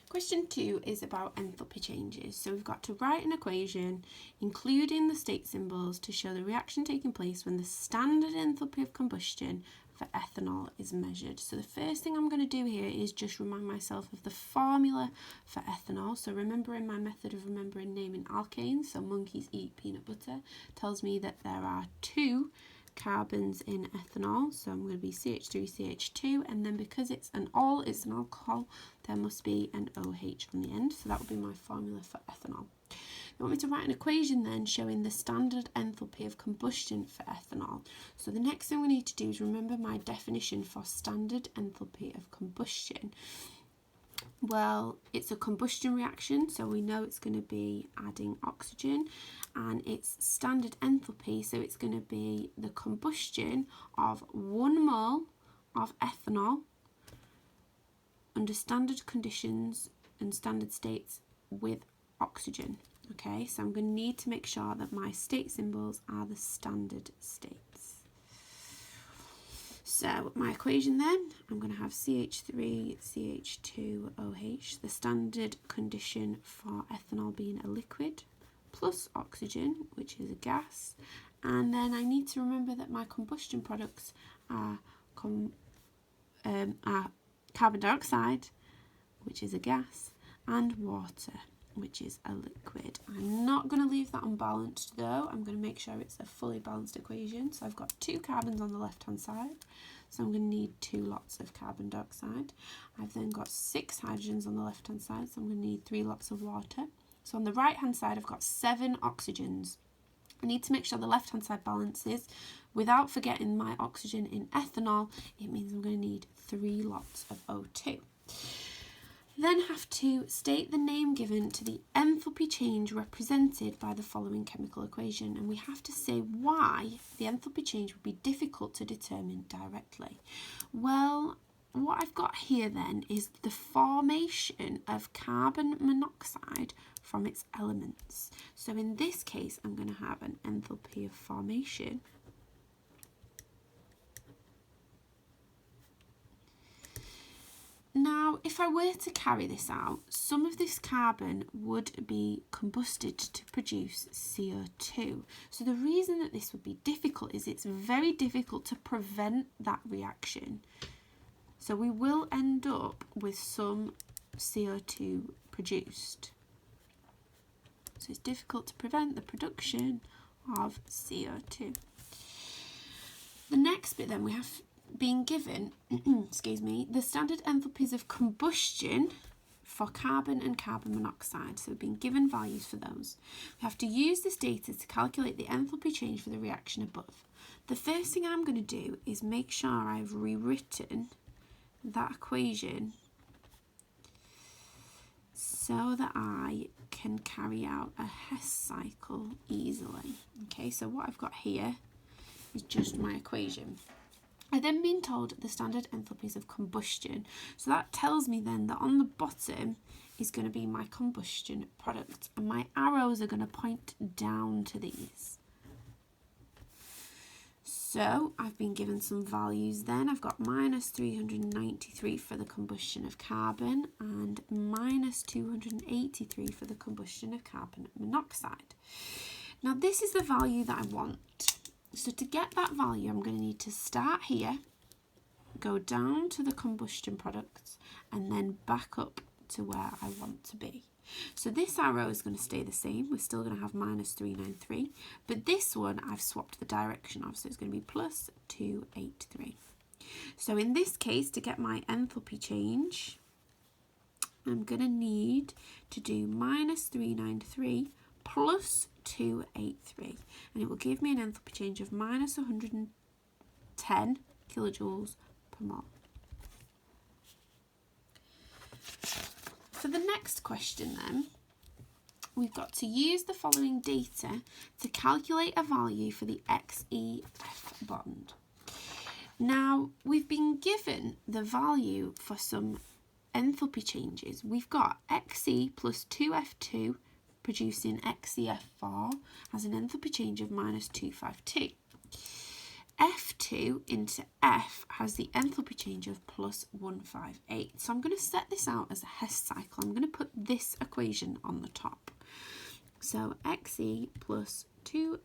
Question 2 is about enthalpy changes. So we've got to write an equation, including the state symbols, to show the reaction taking place when the standard enthalpy of combustion for ethanol is measured. So the first thing I'm going to do here is just remind myself of the formula for ethanol. So remembering my method of remembering naming alkanes, so monkeys eat peanut butter, tells me that there are 2 carbons in ethanol, so I'm going to be CH3CH2, and then because it's an alcohol, there must be an OH on the end, so that would be my formula for ethanol. You want me to write an equation then showing the standard enthalpy of combustion for ethanol. So the next thing we need to do is remember my definition for standard enthalpy of combustion. Well, it's a combustion reaction, so we know it's going to be adding oxygen, and it's standard enthalpy, so it's going to be the combustion of 1 mole of ethanol under standard conditions and standard states with oxygen. Okay, so I'm going to need to make sure that my state symbols are the standard states. So my equation then, I'm going to have CH3, CH2, OH, the standard condition for ethanol being a liquid, plus oxygen, which is a gas. And then I need to remember that my combustion products are carbon dioxide, which is a gas, and water, which is a liquid. I'm not going to leave that unbalanced though. I'm going to make sure it's a fully balanced equation. So I've got 2 carbons on the left hand side, so I'm going to need 2 lots of carbon dioxide. I've then got 6 hydrogens on the left hand side, so I'm going to need 3 lots of water. So on the right hand side I've got 7 oxygens. I need to make sure the left hand side balances without forgetting my oxygen in ethanol. It means I'm going to need 3 lots of O2. Then have to state the name given to the enthalpy change represented by the following chemical equation, and we have to say why the enthalpy change would be difficult to determine directly. Well, what I've got here then is the formation of carbon monoxide from its elements. So in this case I'm going to have an enthalpy of formation Now, if I were to carry this out, some of this carbon would be combusted to produce CO2. So the reason that this would be difficult is it's very difficult to prevent that reaction. So we will end up with some CO2 produced. So it's difficult to prevent the production of CO2. The next bit then, we have been given, excuse me, the standard enthalpies of combustion for carbon and carbon monoxide. So we've been given values for those. We have to use this data to calculate the enthalpy change for the reaction above. The first thing I'm going to do is make sure I've rewritten that equation so that I can carry out a Hess cycle easily. Okay, so what I've got here is just my equation. I've then been told the standard enthalpies of combustion. So that tells me then that on the bottom is going to be my combustion product, and my arrows are going to point down to these. So I've been given some values then. I've got minus 393 for the combustion of carbon and minus 283 for the combustion of carbon monoxide. Now this is the value that I want. So to get that value, I'm going to need to start here, go down to the combustion products, and then back up to where I want to be. So this arrow is going to stay the same. We're still going to have minus 393, but this one I've swapped the direction of, so it's going to be plus 283. So in this case, to get my enthalpy change, I'm going to need to do minus 393 plus 283, and it will give me an enthalpy change of minus 110 kilojoules per mole. For the next question then, we've got to use the following data to calculate a value for the XEF bond. Now, we've been given the value for some enthalpy changes. We've got Xe plus 2F2 producing XEF4 has an enthalpy change of minus 252. F2 into F has the enthalpy change of plus 158. So I'm going to set this out as a Hess cycle. I'm going to put this equation on the top. So XE plus 2F2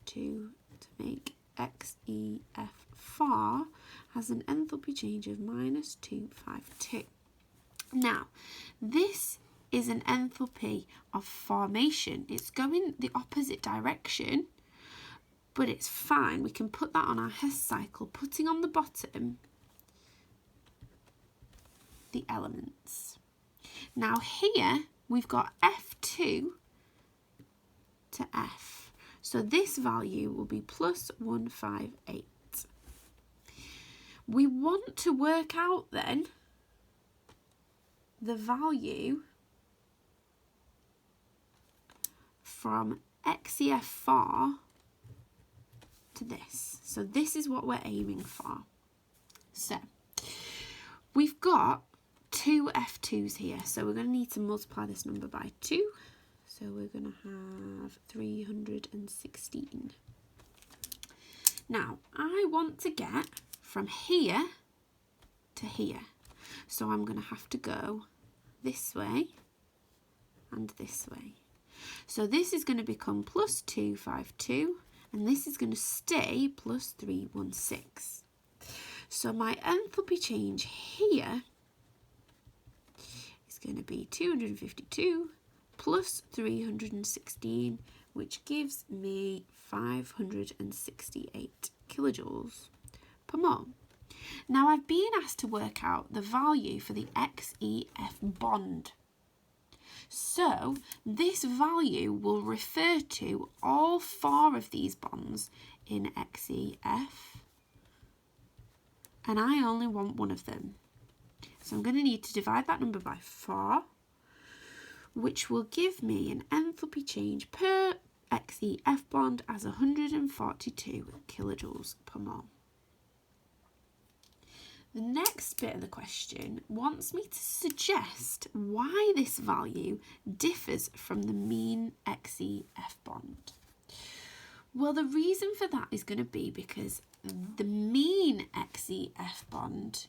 to make XEF4 has an enthalpy change of minus 252. Now, this is an enthalpy of formation. It's going the opposite direction, but it's fine. We can put that on our Hess cycle, putting on the bottom the elements. Now here we've got F2 to F. So this value will be plus 158. We want to work out then the value from XEF4 to this. So this is what we're aiming for. So we've got two F2s here. So we're going to need to multiply this number by 2. So we're going to have 316. Now, I want to get from here to here. So I'm going to have to go this way and this way. So this is going to become plus 252, and this is going to stay plus 316. So my enthalpy change here is going to be 252 plus 316, which gives me 568 kilojoules per mole. Now I've been asked to work out the value for the XEF bond. So this value will refer to all 4 of these bonds in XEF, and I only want one of them. So I'm going to need to divide that number by 4, which will give me an enthalpy change per XEF bond as 142 kilojoules per mole. The next bit of the question wants me to suggest why this value differs from the mean XEF bond. Well, the reason for that is going to be because the mean XEF bond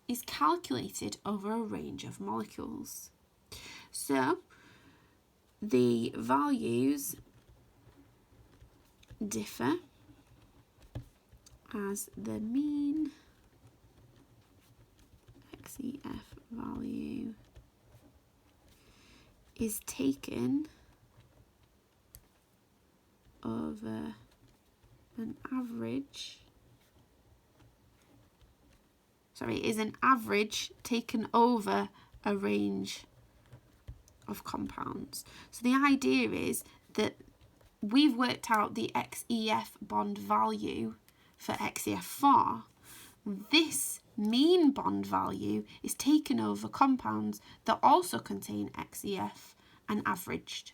is calculated over a range of molecules. So the values differ as the mean XEF value is taken over an average, is an average taken over a range of compounds. So the idea is that we've worked out the XEF bond value for XEF4. This mean bond value is taken over compounds that also contain XEF and averaged.